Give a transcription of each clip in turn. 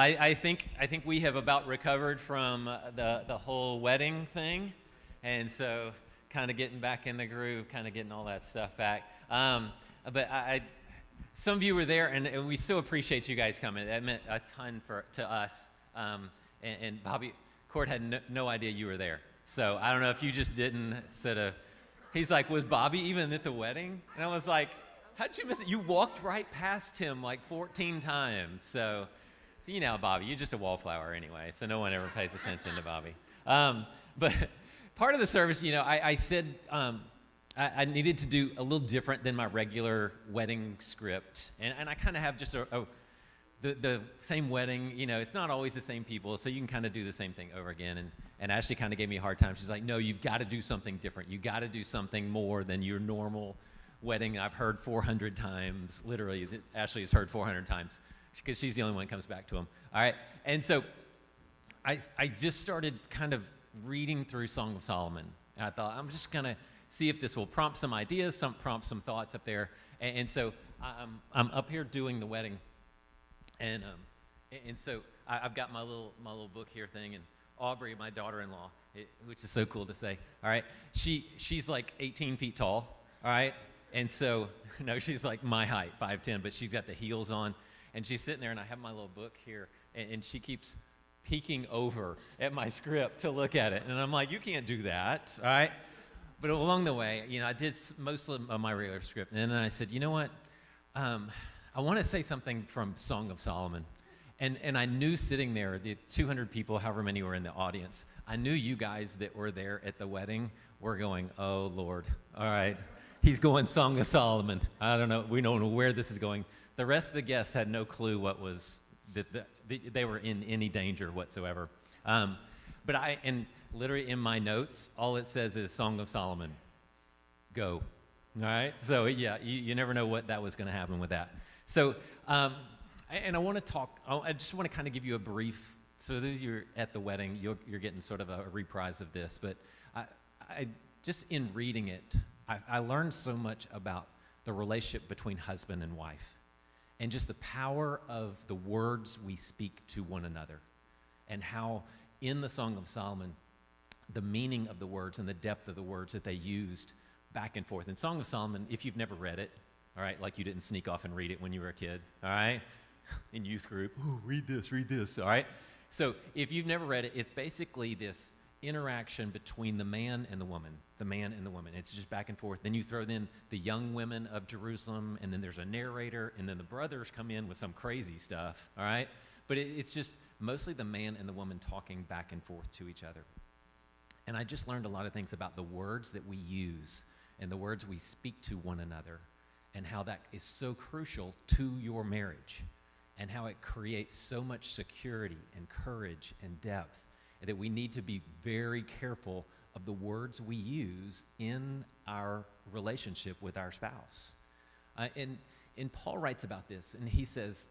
I think we have about recovered from the whole wedding thing, and so kind of getting back in the groove, kind of getting all that stuff back. But some of you were there, and we so appreciate you guys coming. That meant a ton to us. And Bobby Court had no idea you were there, so I don't know if you just didn't sort of. He's like, was Bobby even at the wedding? And I was like, how'd you miss it? You walked right past him like 14 times. So you know, Bobby, you're just a wallflower anyway, so no one ever pays attention to Bobby. But part of the service, you know, I said I needed to do a little different than my regular wedding script. And I kind of have just the same wedding. You know, it's not always the same people, so you can kind of do the same thing over again. And Ashley kind of gave me a hard time. She's like, no, you've got to do something different. You've got to do something more than your normal wedding I've heard 400 times. Literally, Ashley has heard 400 times. Because she's the only one that comes back to him. All right, and so I just started kind of reading through Song of Solomon, and I thought I'm just gonna see if this will prompt some ideas, prompt some thoughts up there. And so I'm up here doing the wedding, and so I've got my little book here thing, and Aubrey, my daughter-in-law, which is so cool to say. All right, she's like 18 feet tall. All right, and so no, she's like my height, 5'10", but she's got the heels on. And she's sitting there, and I have my little book here, and she keeps peeking over at my script to look at it. And I'm like, you can't do that, all right? But along the way, you know, I did most of my regular script. And then I said, you know what? I want to say something from Song of Solomon. And I knew sitting there, the 200 people, however many were in the audience, I knew you guys that were there at the wedding were going, oh, Lord, all right. He's going Song of Solomon. I don't know. We don't know where this is going. The rest of the guests had no clue what was that they were in any danger whatsoever. But and literally in my notes, all it says is Song of Solomon. Go. All right. So yeah, you never know what that was going to happen with that. So and I want to talk. I just want to kind of give you a brief. So those of you at the wedding, you're getting sort of a reprise of this. But I just in reading it, I learned so much about the relationship between husband and wife. And just the power of the words we speak to one another, and how in the Song of Solomon, the meaning of the words and the depth of the words that they used back and forth. In Song of Solomon, if you've never read it, all right, like you didn't sneak off and read it when you were a kid, all right, in youth group, oh, read this, all right. So if you've never read it, it's basically this interaction between the man and the woman. It's just back and forth. Then you throw in the young women of Jerusalem, and then there's a narrator, and then the brothers come in with some crazy stuff, all right? But it's just mostly the man and the woman talking back and forth to each other. And I just learned a lot of things about the words that we use and the words we speak to one another, and how that is so crucial to your marriage, and how it creates so much security and courage and depth, and that we need to be very careful of the words we use in our relationship with our spouse. And Paul writes about this, and he says,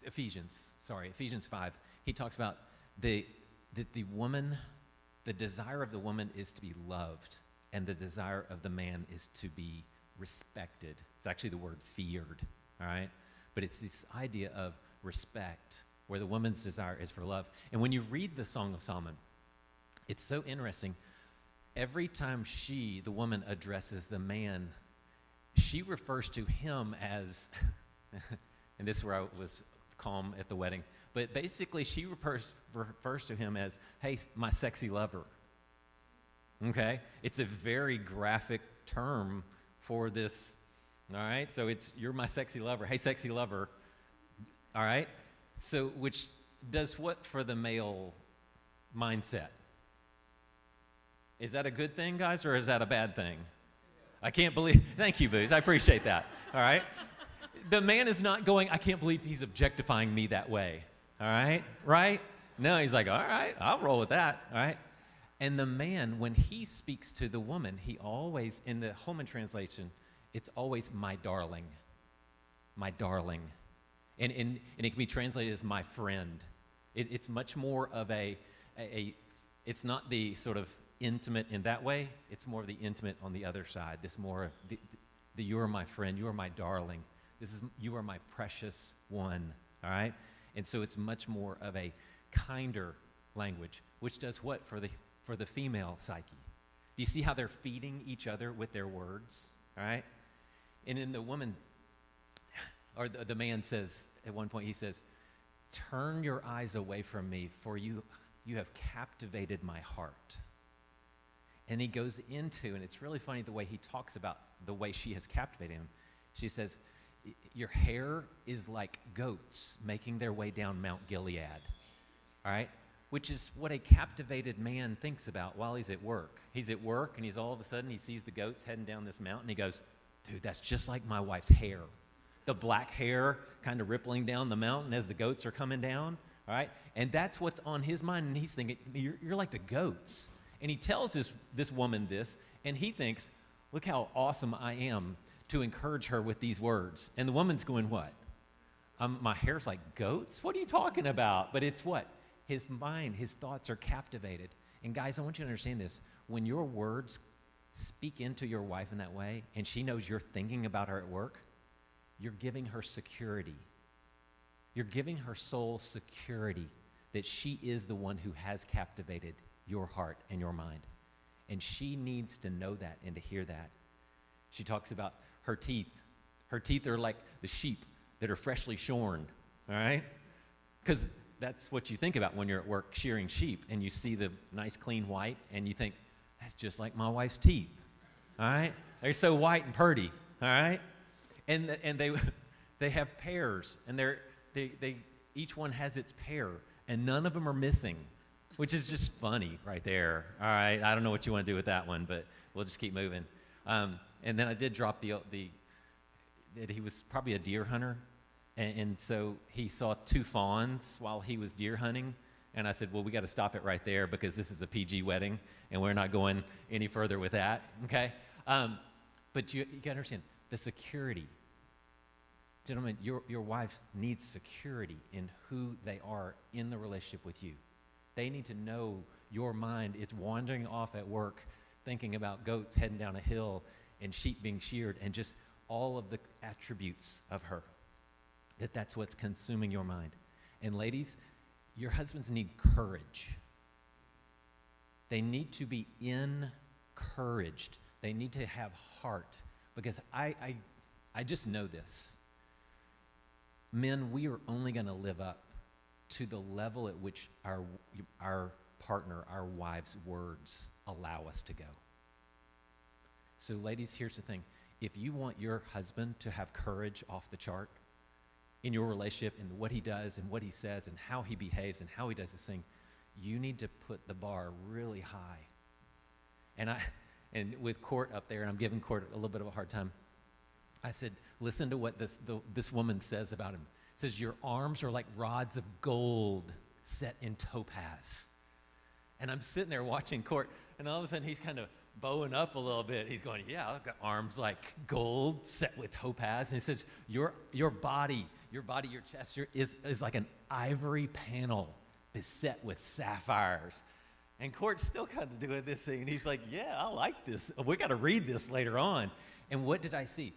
Ephesians 5, he talks about that the woman, the desire of the woman is to be loved, and the desire of the man is to be respected. It's actually the word feared, all right? But it's this idea of respect, where the woman's desire is for love. And when you read the Song of Solomon, it's so interesting. Every time the woman addresses the man, she refers to him as, and this is where I was calm at the wedding, but basically she refers to him as, hey, my sexy lover. Okay? It's a very graphic term for this, all right? So you're my sexy lover. Hey, sexy lover, all right? So, which does what for the male mindset? Is that a good thing, guys, or is that a bad thing? I can't believe, thank you, Booze, I appreciate that, all right? The man is not going, I can't believe he's objectifying me that way, all right? Right? No, he's like, all right, I'll roll with that, all right? And the man, when he speaks to the woman, he always, in the Holman translation, it's always my darling, my darling. And it can be translated as my friend. It's much more of it's not the sort of intimate in that way. It's more of the intimate on the other side. This more, the you're my friend, you're my darling. You are my precious one, all right? And so it's much more of a kinder language, which does what for the female psyche? Do you see how they're feeding each other with their words, all right? And then the woman, or the man says, at one point he says, turn your eyes away from me, for you have captivated my heart. And he goes into, and it's really funny the way he talks about the way she has captivated him. She says, your hair is like goats making their way down Mount Gilead, all right? Which is what a captivated man thinks about while he's at work. He's at work, and he's all of a sudden, he sees the goats heading down this mountain. He goes, dude, that's just like my wife's hair. The black hair kind of rippling down the mountain as the goats are coming down, all right? And that's what's on his mind, and he's thinking, you're like the goats. And he tells this woman this, and he thinks, look how awesome I am to encourage her with these words. And the woman's going, what? My hair's like goats? What are you talking about? But it's what? His mind, his thoughts are captivated. And guys, I want you to understand this. When your words speak into your wife in that way, and she knows you're thinking about her at work, you're giving her security. You're giving her soul security that she is the one who has captivated your heart and your mind. And she needs to know that and to hear that. She talks about her teeth. Her teeth are like the sheep that are freshly shorn, all right? Because that's what you think about when you're at work shearing sheep and you see the nice clean white and you think, that's just like my wife's teeth, all right? They're so white and purty, all right? And they have pairs, and they each one has its pair, and none of them are missing, which is just funny right there. All right, I don't know what you want to do with that one, but we'll just keep moving. And then I did drop that he was probably a deer hunter, and so he saw 2 fawns while he was deer hunting, and I said, well, we got to stop it right there because this is a PG wedding, and we're not going any further with that, okay? But you got to understand, the security. Gentlemen, your wife needs security in who they are in the relationship with you. They need to know your mind is wandering off at work, thinking about goats heading down a hill and sheep being sheared and just all of the attributes of her. That's what's consuming your mind. And ladies, your husbands need courage. They need to be encouraged. They need to have heart. Because I just know this. Men, we are only going to live up to the level at which our partner, our wives' words allow us to go. So ladies, here's the thing. If you want your husband to have courage off the chart in your relationship and what he does and what he says and how he behaves and how he does this thing, you need to put the bar really high. And with Court up there, and I'm giving Court a little bit of a hard time, I said, listen to what this woman says about him. It says, your arms are like rods of gold set in topaz. And I'm sitting there watching Court, and all of a sudden he's kind of bowing up a little bit. He's going, yeah, I've got arms like gold set with topaz. And he says, your body, your chest is like an ivory panel beset with sapphires. And Court's still kind of doing this thing. And he's like, yeah, I like this. We got to read this later on. And what did I see?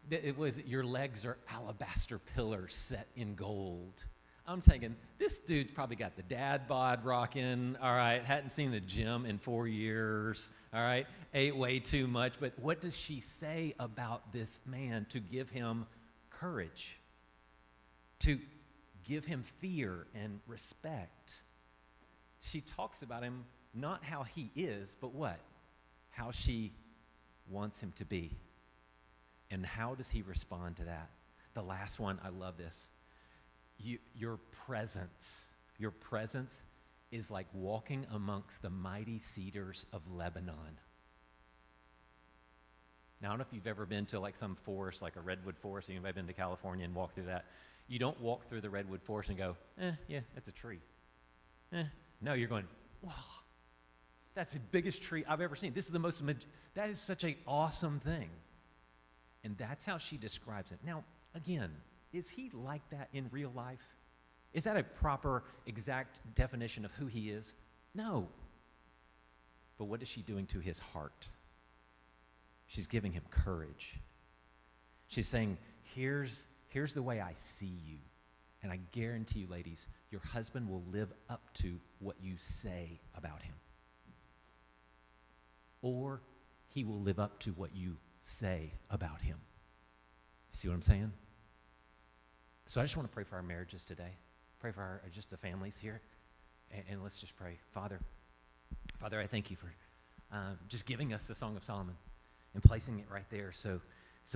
It was your legs are alabaster pillars set in gold. I'm thinking, this dude's probably got the dad bod rocking, all right, hadn't seen the gym in 4 years, all right, ate way too much. But what does she say about this man to give him courage, to give him fear and respect? She talks about him, not how he is, but what? How she wants him to be. And how does he respond to that? The last one, I love this. Your presence is like walking amongst the mighty cedars of Lebanon. Now, I don't know if you've ever been to like some forest, like a redwood forest. You've been to California and walked through that. You don't walk through the redwood forest and go, yeah, that's a tree. No, you're going, wow, that's the biggest tree I've ever seen. This is that is such an awesome thing. And that's how she describes it. Now, again, is he like that in real life? Is that a proper, exact definition of who he is? No. But what is she doing to his heart? She's giving him courage. She's saying, here's here's the way I see you. And I guarantee you, ladies, your husband will live up to what you say about him. Or he will live up to what you say about him. See what I'm saying? So I just want to pray for our marriages today. Pray for just the families here. And let's just pray. Father, I thank you for just giving us the Song of Solomon and placing it right there so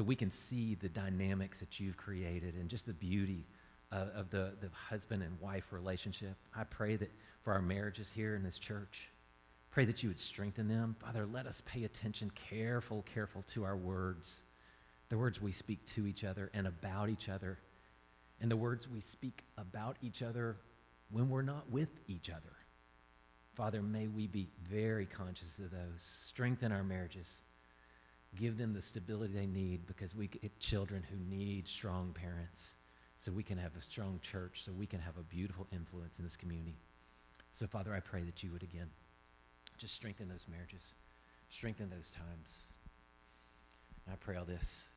we can see the dynamics that you've created and just the beauty of the husband and wife relationship. I pray that for our marriages here in this church, pray that you would strengthen them. Father, let us pay attention, careful to our words, the words we speak to each other and about each other, and the words we speak about each other when we're not with each other. Father, may we be very conscious of those. Strengthen our marriages. Give them the stability they need, because we get children who need strong parents so we can have a strong church, so we can have a beautiful influence in this community. So, Father, I pray that you would, again, just strengthen those marriages, strengthen those times. And I pray all this